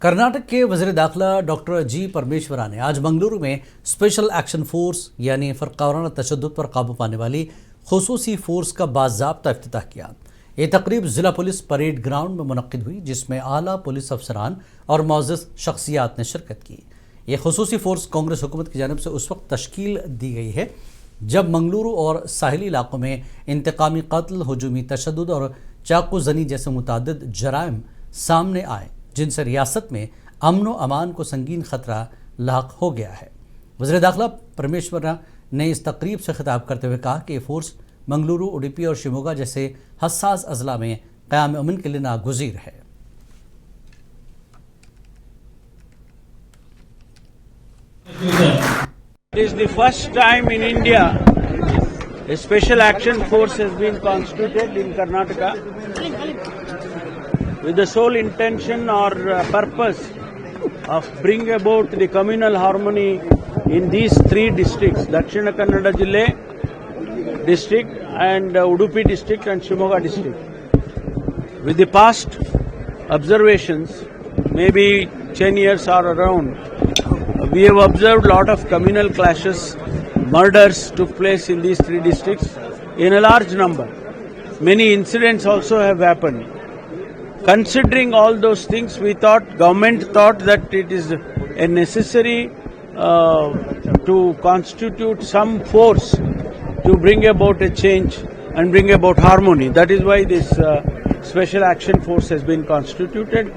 कर्नाटक के वज़ीर दाखिला डॉक्टर जी परमेश्वरा ने आज मंगलुरु में स्पेशल एक्शन फोर्स यानी फ़रक़ावाराना तशद्दुद पर काबू पाने वाली खुसूसी फोर्स का बाज़ाब्ता इफ्तिताह किया। ये तकरीब ज़िला पुलिस परेड ग्राउंड में मुनक्किद हुई, जिसमें आला पुलिस अफसरान और मोअज़्ज़ज़ शख्सियात ने शिरकत की। ये खुसूसी फोर्स कांग्रेस हुकूमत की जानिब से उस वक्त तश्कील दी गई है जब मंगलुरु और साहिली इलाकों में इंतकामी कत्ल, हुजूमी तशद्दुद और चाकू जनी जैसे मुतअद्दिद जराइम सामने आए, जिनसे रियासत में अमन व अमान को संगीन ख़तरा लाक हो गया है। वज़ीर दाखिला परमेश्वरा ने इस तकरीब से खिताब करते हुए कहा कि ये फोर्स मंगलुरु, उडुपी और शिवमोगा जैसे हसास अजला में क़याम अमन के लिए नागुज़ीर है। It is the first time in India a special action force has been constituted in Karnataka with the sole intention or purpose of bringing about the communal harmony in these three districts, Dakshina Kannada Jille district and Udupi district and Shivamogga district. With the past observations, maybe 10 years or around, we have observed a lot of communal clashes, murders took place in these three districts in a large number. Many incidents also have happened. Considering all those things, government thought that it is a necessary to constitute some force to bring about a change and bring about harmony. That is why this special action force has been constituted.